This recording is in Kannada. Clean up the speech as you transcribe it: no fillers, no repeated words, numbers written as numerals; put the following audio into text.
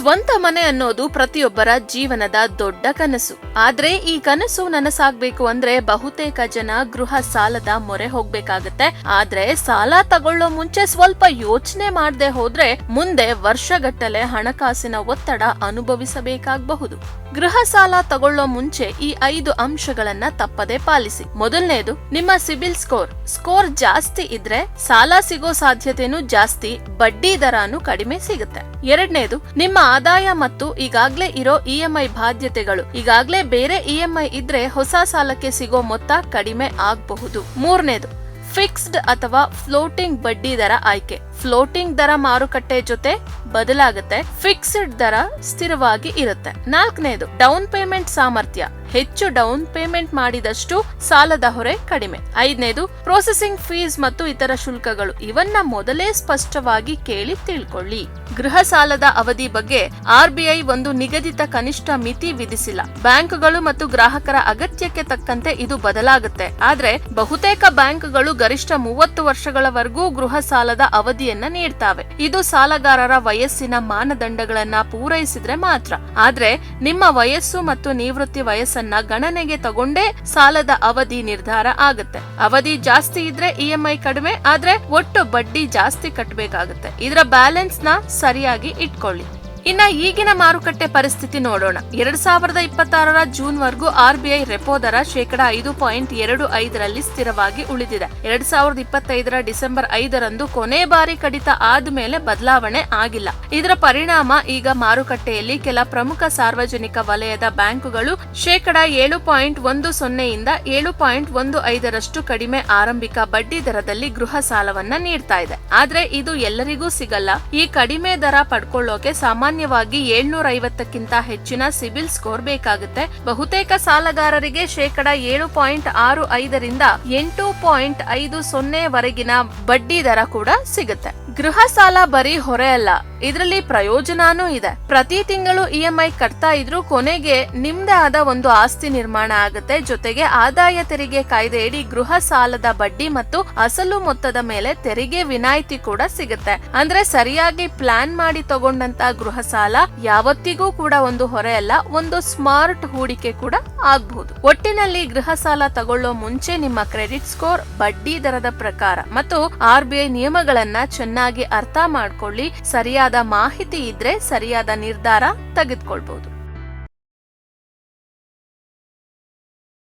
ಸ್ವಂತ ಮನೆ ಅನ್ನೋದು ಪ್ರತಿಯೊಬ್ಬರ ಜೀವನದ ದೊಡ್ಡ ಕನಸು. ಆದ್ರೆ ಈ ಕನಸು ನನಸಾಗ್ಬೇಕು ಅಂದ್ರೆ ಬಹುತೇಕ ಜನ ಗೃಹ ಸಾಲದ ಮೊರೆ ಹೋಗ್ಬೇಕಾಗತ್ತೆ. ಆದ್ರೆ ಸಾಲ ತಗೊಳ್ಳೋ ಮುಂಚೆ ಸ್ವಲ್ಪ ಯೋಚನೆ ಮಾಡದೆ ಹೋದ್ರೆ ಮುಂದೆ ವರ್ಷಗಟ್ಟಲೆ ಹಣಕಾಸಿನ ಒತ್ತಡ ಅನುಭವಿಸಬೇಕಾಗಬಹುದು. ಗೃಹ ಸಾಲ ತಗೊಳ್ಳೋ ಮುಂಚೆ ಈ 5 ಅಂಶಗಳನ್ನ ತಪ್ಪದೆ ಪಾಲಿಸಿ. ಮೊದಲನೇದು, ನಿಮ್ಮ ಸಿಬಿಲ್ ಸ್ಕೋರ್ ಜಾಸ್ತಿ ಇದ್ರೆ ಸಾಲ ಸಿಗೋ ಸಾಧ್ಯತೆನೂ ಜಾಸ್ತಿ, ಬಡ್ಡಿ ದರನೂ ಕಡಿಮೆ ಸಿಗುತ್ತೆ. ಎರಡನೇದು, ನಿಮ್ಮ ಆದಾಯ ಮತ್ತು ಈಗಾಗ್ಲೇ ಇರೋ ಇಎಂಐ ಬಾಧ್ಯತೆಗಳು, ಈಗಾಗ್ಲೇ ಬೇರೆ ಇಎಂಐ ಇದ್ರೆ ಹೊಸ ಸಾಲಕ್ಕೆ ಸಿಗೋ ಮೊತ್ತ ಕಡಿಮೆ ಆಗಬಹುದು. ಮೂರನೇದು, ಫಿಕ್ಸ್ಡ್ ಅಥವಾ ಫ್ಲೋಟಿಂಗ್ ಬಡ್ಡಿ ದರ ಆಯ್ಕೆ. ಫ್ಲೋಟಿಂಗ್ ದರ ಮಾರುಕಟ್ಟೆ ಜೊತೆ ಬದಲಾಗುತ್ತೆ, ಫಿಕ್ಸ್ಡ್ ದರ ಸ್ಥಿರವಾಗಿ ಇರುತ್ತೆ. ನಾಲ್ಕನೇದು, ಡೌನ್ ಪೇಮೆಂಟ್ ಸಾಮರ್ಥ್ಯ. ಹೆಚ್ಚು ಡೌನ್ ಪೇಮೆಂಟ್ ಮಾಡಿದಷ್ಟು ಸಾಲದ ಹೊರೆ ಕಡಿಮೆ. ಐದನೇದು, ಪ್ರೊಸೆಸಿಂಗ್ ಫೀಸ್ ಮತ್ತು ಇತರ ಶುಲ್ಕಗಳು. ಇವನ್ನ ಮೊದಲೇ ಸ್ಪಷ್ಟವಾಗಿ ಕೇಳಿ ತಿಳ್ಕೊಳ್ಳಿ. ಗೃಹ ಸಾಲದ ಅವಧಿ ಬಗ್ಗೆ RBI ಒಂದು ನಿಗದಿತ ಕನಿಷ್ಠ ಮಿತಿ ವಿಧಿಸಿಲ್ಲ. ಬ್ಯಾಂಕ್ಗಳು ಮತ್ತು ಗ್ರಾಹಕರ ಅಗತ್ಯಕ್ಕೆ ತಕ್ಕಂತೆ ಇದು ಬದಲಾಗುತ್ತೆ. ಆದ್ರೆ ಬಹುತೇಕ ಬ್ಯಾಂಕ್ಗಳು ಗರಿಷ್ಠ 30 ವರ್ಷಗಳವರೆಗೂ ಗೃಹ ಸಾಲದ ಅವಧಿಯನ್ನ ನೀಡ್ತಾವೆ. ಇದು ಸಾಲಗಾರರ ವಯಸ್ಸಿನ ಮಾನದಂಡಗಳನ್ನ ಪೂರೈಸಿದ್ರೆ ಮಾತ್ರ. ಆದ್ರೆ ನಿಮ್ಮ ವಯಸ್ಸು ಮತ್ತು ನಿವೃತ್ತಿ ವಯಸ್ಸನ್ನ ಗಣನೆಗೆ ತಗೊಂಡೇ ಸಾಲದ ಅವಧಿ ನಿರ್ಧಾರ ಆಗುತ್ತೆ. ಅವಧಿ ಜಾಸ್ತಿ ಇದ್ರೆ ಇಎಂಐ ಕಡಿಮೆ, ಆದ್ರೆ ಒಟ್ಟು ಬಡ್ಡಿ ಜಾಸ್ತಿ ಕಟ್ಟಬೇಕಾಗುತ್ತೆ. ಇದರ ಬ್ಯಾಲೆನ್ಸ್ ನ ಸರಿಯಾಗಿ ಇಟ್ಕೊಳ್ಳಿ. ಇನ್ನ ಈಗಿನ ಮಾರುಕಟ್ಟೆ ಪರಿಸ್ಥಿತಿ ನೋಡೋಣ. 2026ರ ಜೂನ್ ವರೆಗೂ RBI ರೆಪೋ ದರ 5.25% ಸ್ಥಿರವಾಗಿ ಉಳಿದಿದೆ. 2025ರ ಡಿಸೆಂಬರ್ 5ರಂದು ಕೊನೆ ಬಾರಿ ಕಡಿತ ಆದ್ಮೇಲೆ ಬದಲಾವಣೆ ಆಗಿಲ್ಲ. ಇದರ ಪರಿಣಾಮ ಈಗ ಮಾರುಕಟ್ಟೆಯಲ್ಲಿ ಕೆಲ ಪ್ರಮುಖ ಸಾರ್ವಜನಿಕ ವಲಯದ ಬ್ಯಾಂಕುಗಳು 7.10 ಇಂದ 7.15ರಷ್ಟು ಕಡಿಮೆ ಆರಂಭಿಕ ಬಡ್ಡಿ ದರದಲ್ಲಿ ಗೃಹ ಸಾಲವನ್ನ ನೀಡ್ತಾ ಇದೆ. ಆದ್ರೆ ಇದು ಎಲ್ಲರಿಗೂ ಸಿಗಲ್ಲ. ಈ ಕಡಿಮೆ ದರ ಪಡ್ಕೊಳ್ಳೋಕೆ ಸಾಮಾನ್ಯವಾಗಿ 750ಕ್ಕಿಂತ ಹೆಚ್ಚಿನ ಸಿಬಿಲ್ ಸ್ಕೋರ್ ಬೇಕಾಗುತ್ತೆ. ಬಹುತೇಕ ಸಾಲಗಾರರಿಗೆ 7.65 ರಿಂದ 8.50 ವರೆಗಿನ ಬಡ್ಡಿ ದರ ಕೂಡ ಸಿಗುತ್ತೆ. ಗೃಹ ಸಾಲ ಬರೀ ಹೊರೆ ಅಲ್ಲ, ಇದರಲ್ಲಿ ಪ್ರಯೋಜನನೂ ಇದೆ. ಪ್ರತಿ ತಿಂಗಳು ಇಎಂಐ ಕಟ್ತಾ ಇದ್ರೂ ಕೊನೆಗೆ ನಿಮ್ದೇ ಆದ ಒಂದು ಆಸ್ತಿ ನಿರ್ಮಾಣ ಆಗುತ್ತೆ. ಜೊತೆಗೆ ಆದಾಯ ತೆರಿಗೆ ಕಾಯ್ದೆಯಡಿ ಗೃಹ ಸಾಲದ ಬಡ್ಡಿ ಮತ್ತು ಅಸಲು ಮೊತ್ತದ ಮೇಲೆ ತೆರಿಗೆ ವಿನಾಯಿತಿ ಕೂಡ ಸಿಗುತ್ತೆ. ಅಂದ್ರೆ ಸರಿಯಾಗಿ ಪ್ಲಾನ್ ಮಾಡಿ ತಗೊಂಡಂತ ಗೃಹ ಸಾಲ ಯಾವತ್ತಿಗೂ ಕೂಡ ಒಂದು ಹೊರೆ ಅಲ್ಲ, ಒಂದು ಸ್ಮಾರ್ಟ್ ಹೂಡಿಕೆ ಕೂಡ ಆಗಬಹುದು. ಒಟ್ಟಿನಲ್ಲಿ ಗೃಹ ಸಾಲ ತಗೊಳ್ಳೋ ಮುಂಚೆ ನಿಮ್ಮ ಕ್ರೆಡಿಟ್ ಸ್ಕೋರ್, ಬಡ್ಡಿ ದರದ ಪ್ರಕಾರ ಮತ್ತು RBI ನಿಯಮಗಳನ್ನ ಚೆನ್ನಾಗಿ ಅರ್ಥ ಮಾಡ್ಕೊಳ್ಳಿ. ಸರಿಯಾದ ಮಾಹಿತಿ ಇದ್ರೆ ಸರಿಯಾದ ನಿರ್ಧಾರ ತೆಗೆದುಕೊಳ್ಬಹುದು.